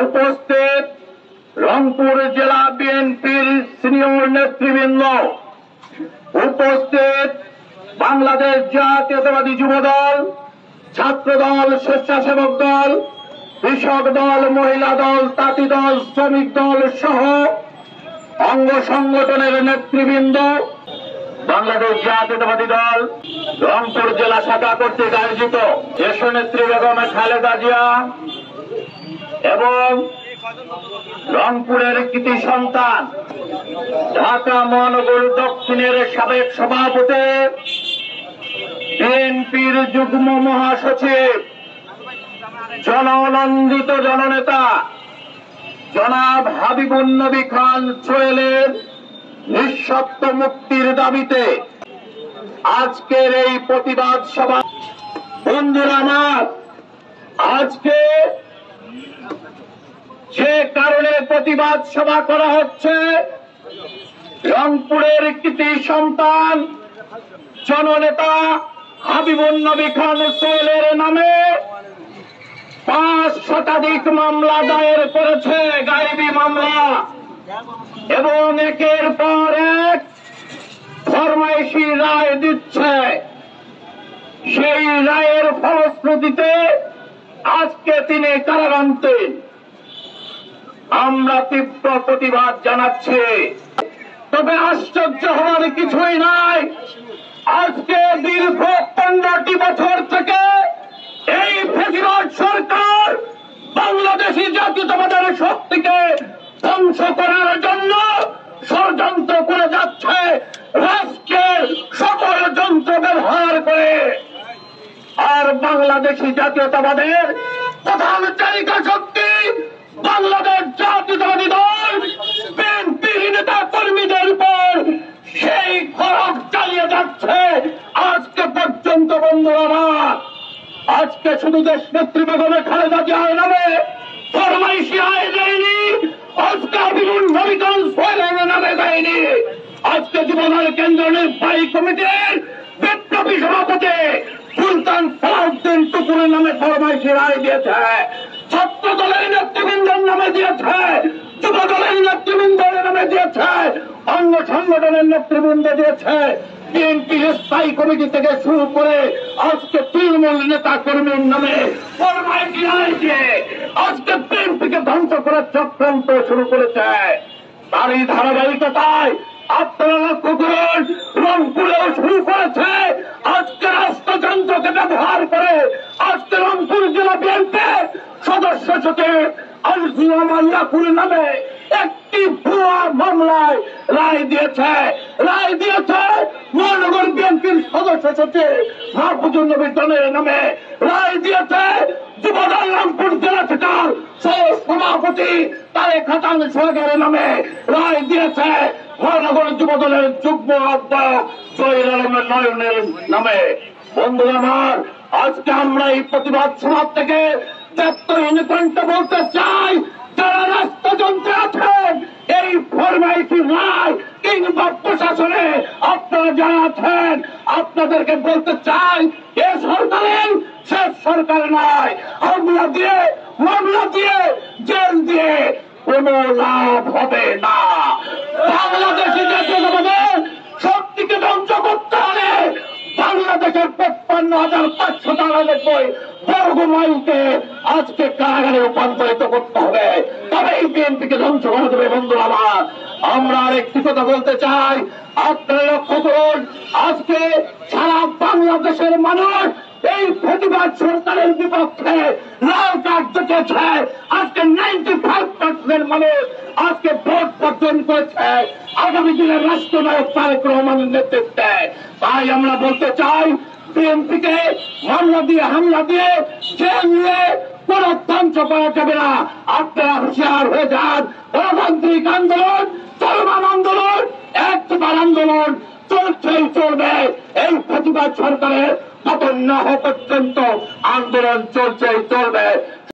উপস্থিত রংপুর জেলা বিএনপির সিনিয়র নেতৃবৃন্দ, উপস্থিত বাংলাদেশ জাতীয়তাবাদী যুবদল, ছাত্র দল, স্বেচ্ছাসেবক দল, কৃষক দল, মহিলা দল, তাঁতি দল, শ্রমিক দল সহ অঙ্গ সংগঠনের নেতৃবৃন্দ, বাংলাদেশ জাতীয়তাবাদী দল রংপুর জেলা শাখা কর্তৃক আয়োজিত দেশনেত্রী বেগম খালেদা জিয়া এবং রংপুরের কৃতি সন্তান ঢাকা মহানগর দক্ষিণের সাবেক সভাপতি, বিএনপির যুগ্ম মহাসচিব, জননন্দিত জননেতা জনাব হাবিবুন নবী খান সোহেলের নিঃশর্ত মুক্তির দাবিতে আজকের এই প্রতিবাদ সভা। বন্ধুরা আমার, আজকে যে কারণে প্রতিবাদ সভা করা হচ্ছে, রংপুরের কৃতি সন্তান জননেতা হাবিবুন নবী খান সোহেলের নামে 5 শতাধিক মামলা দায়ের করেছে, গায়েবী মামলা, এবং একের পর এক ফরমাইশি রায় দিচ্ছে। সেই রায়ের ফলশ্রুতিতে আজকে তিনি কারাগারে। আমরা তীব্র প্রতিবাদ জানাচ্ছি। তবে আশ্চর্য হওয়ার কিছুই নাই। আজকে দীর্ঘ 15টি বছর থেকে এই ফেসিবাদ সরকার বাংলাদেশী জাতীয়তাবাদের শক্তিকে ধ্বংস করার জন্য ষড়যন্ত্র করে যাচ্ছে, রাষ্ট্রের সকল যন্ত্র ব্যবহার করে। আর বাংলাদেশী জাতীয়তাবাদের প্রধান চালিকা শক্তি বাংলাদেশ জাতীয়তাবাদী দল বিএনপির নেতা কর্মীদের উপর সেই খড়গ চালিয়ে যাচ্ছে আজকে পর্যন্ত। বন্ধুরা, আজকে শুধু দেশনেত্রী বেগম খালেদা জিয়ার নামে ফরমাইশি আয় দেয়নি, আজকে হাবিবুন নবী খান সোহেলের নামে দেয়নি। আজকে যুবদল কেন্দ্র নির্বাহী কমিটির বিপ্লবী সভাপতি সুলতান সালাউদ্দিন টুকুরের নামে ফরমাইশি রায় দিয়েছে, ছাত্র দলের নেতৃবৃন্দের নামে দিয়েছে, যুব দলের নেতৃবৃন্দের নামে দিয়েছে, অঙ্গ সংগঠনের নেতৃবৃন্দ দিয়েছে, বিএনপি স্থায়ী কমিটি থেকে শুরু করে আজকে তৃণমূল নেতা কর্মীর নামে ফরমাইশি রায় দিয়ে আজকে বিএনপিকে ধ্বংস করার চক্রান্ত শুরু করেছে। তারই ধারাবাহিকতায় আপনারা লক্ষ্য করুন, রংপুরেও শুরু করেছে। আজকে রাষ্ট্রযন্ত্রকে ব্যবহার করে আজকে রংপুর জেলা বিএনপির সদস্য সচিব আলফিয়া মাল্লাপুর নামে একটি ভুয়া মামলায় রায় দিয়েছে। মহানগর বিএনপির সদস্য সচিব মাহফুজুর নবী খানের নামে রায় দিয়েছে। যুবদল রংপুর জেলা শাখার সভাপতি তারেক হাসান সোহাগের নামে রায় দিয়েছে। মহানগর যুবদলের যুগ্ম আহ্বায়ক জহির আলম নয়নের নামে। বন্ধুরা আমার, আজকে আমরা এই প্রতিবাদ সভা থেকে ব্যক্তহীন কণ্ঠে বলতে চাই, যারা রাষ্ট্রযন্ত্রে আছেন, এই ফরমাইশি রায় কিংবা প্রশাসনে আপনারা যারা আছেন, আপনাদেরকে বলতে চাই, এ সরকারের শেষ সরকার নয়। মামলা দিয়ে জেল দিয়ে কোন লাভ হবে না। বাংলাদেশি জাতীয়তাবাদের শক্তিকে ধ্বংস করতে হলে বাংলাদেশের ৫৫,৫৯৩ বর্গ মাইলকে আজকে কারাগারে রূপান্তরিত করতে হবে, তবে এই বিএনপিকে ধ্বংস করা যাবে। বন্ধুরা আমার, আমরা আরেকটি কথা বলতে চাই, আপনারা লক্ষ্য করুন, আজকে সারা বাংলাদেশের মানুষ এই প্রতিবাদ সরকারের বিপক্ষে লাল কার্ড দেখেছে। আজকে 95% মানুষ আজকে ভোট বর্জন করেছে আগামী দিনের রাষ্ট্রনায়ক তারেক রহমানের নেতৃত্বে। তাই আমরা বলতে চাই, বিএনপিকে হামলা দিয়ে জেল নিয়ে কোন ধ্বংস করা যাবে না। আপনারা হুঁশিয়ার হয়ে যান। গণতান্ত্রিক আন্দোলন, চলমান আন্দোলন, একবার আন্দোলন চলছেই চলবে। এই প্রতিবাদ সরকারের পতন না হওয়া পর্যন্ত আন্দোলন চলছেই চলবে।